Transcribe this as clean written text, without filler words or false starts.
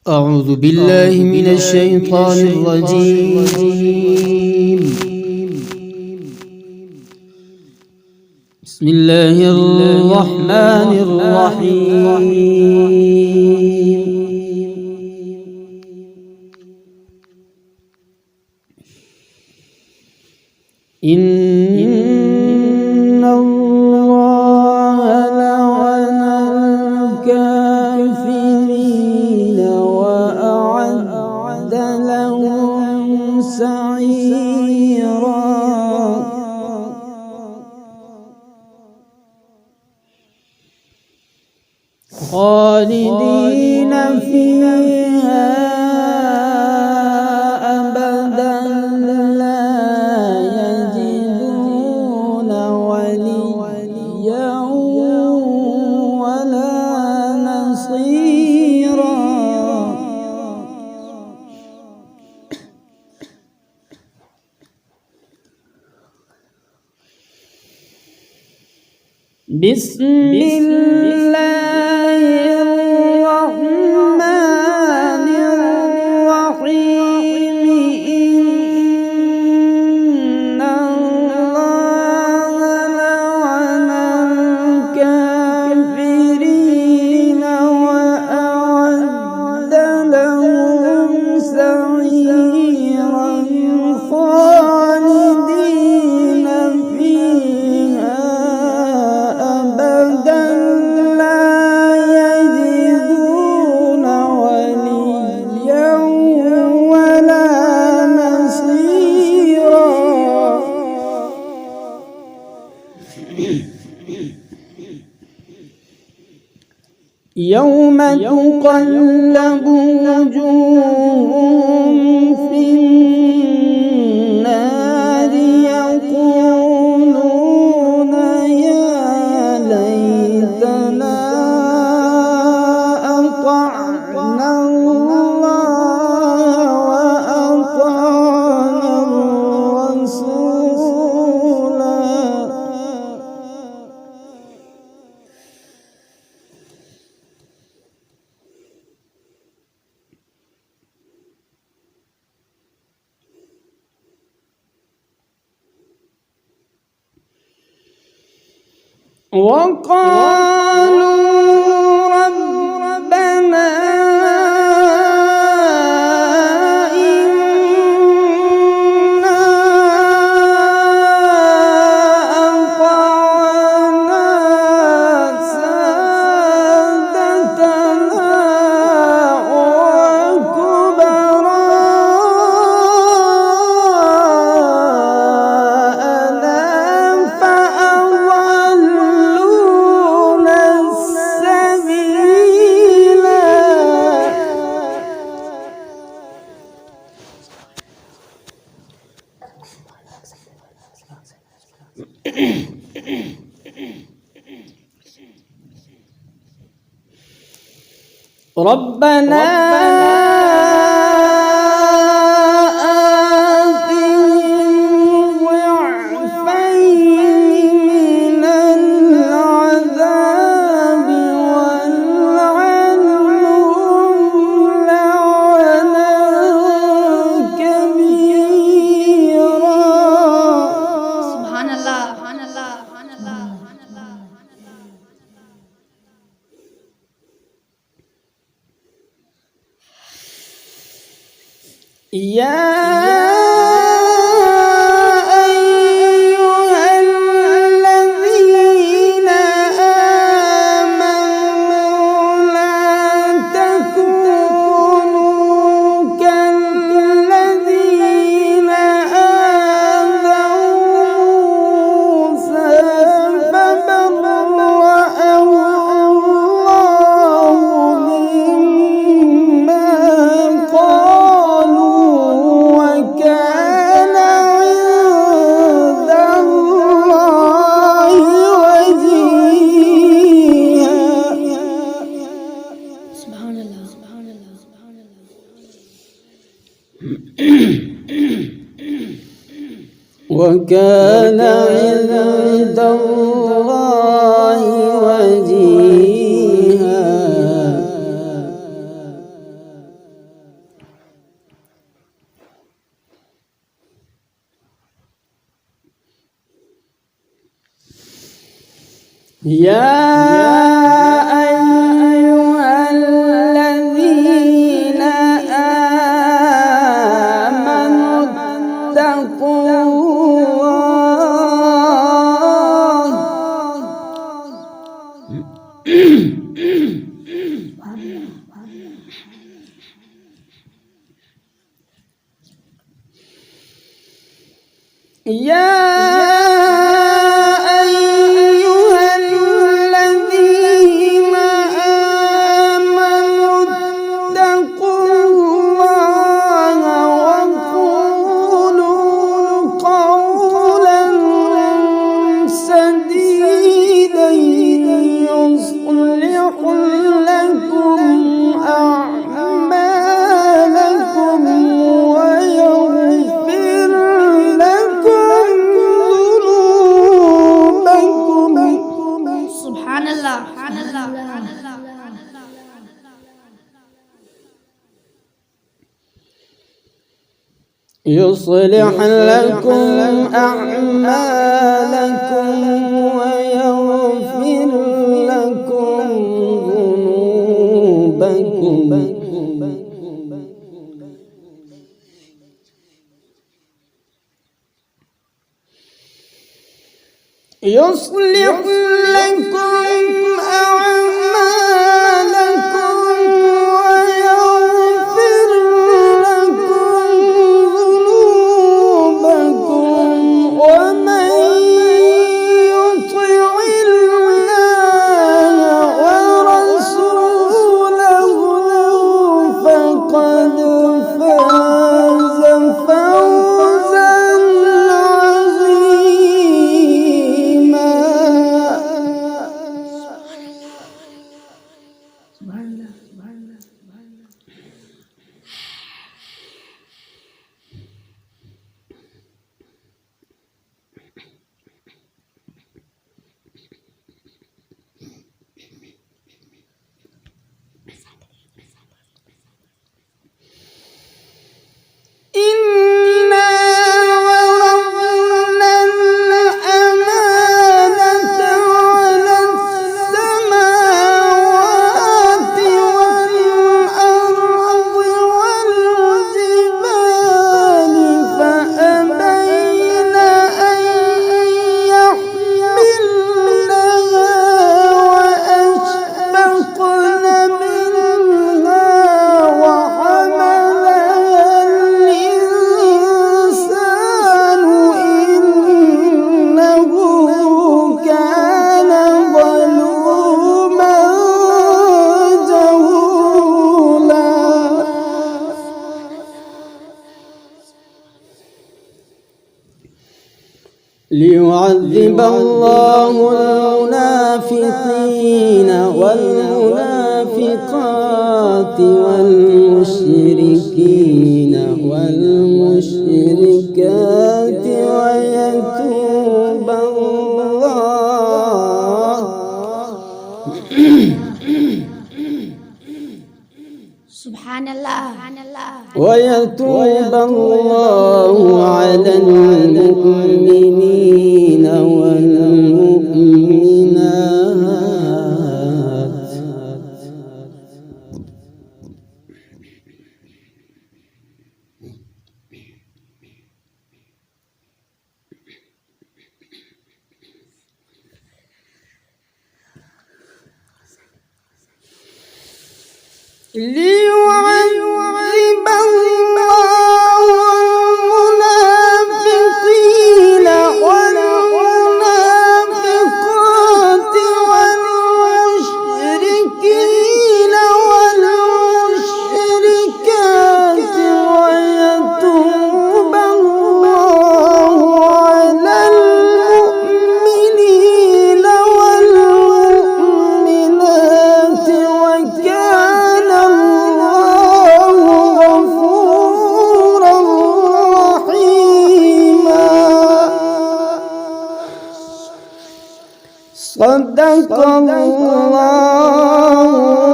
أعوذ بالله من الشيطان الرجيم. بسم الله الرحمن الرحيم. إن الله لعن الكافرين وأعد لهم سعيرا. خالدين فيها أبدا لا يجدون وليا ولا نصيرا. بسم الله الرحمن الرحيم. إن الله لعن الكافرين وأعد لهم سعيرا. خالدين فيها أبدا لا يجدون وليا ولا نصيرا. يوم تقلب وجوههم في النار يقولون يا ليتنا أطعنا الله وأطعنا الرسولا. وقالوا ربنا إنا أطعنا سادتنا وكبراءنا فأضلونا السبيلا. ربنا آتهم ضعفين من العذاب والعنهم لعنا كبيرا. سبحان الله سبحان الله سبحان الله. يا أيها الذين آمنوا لا تكونوا كالذين آذوا موسى فبرأه الله مما قالوا وكان عند الله وجيها. سبحان الله سبحان الله سبحان الله. وكان عند الله وجيها. يا أيها الذين آمنوا اتقوا الله يصلح لكم أعمالكم ويغفر لكم ذنوبكم يصلح لكم أعمالكم ويغفر لكم ذنوبكم ومن يطع الله ورسوله فقد فاز فوزا ليعذب الله المنافقين والمنافقات والمشركين والمشركات ويتوب الله سبحان الله ويتوب الله على المؤمنين والمؤمنات ليعذب الله المنافقين والمنافقات والمشركين والمشركات ويتوب الله على المؤمنين والمؤمنات وكان الله غفورا رحيما صدق الله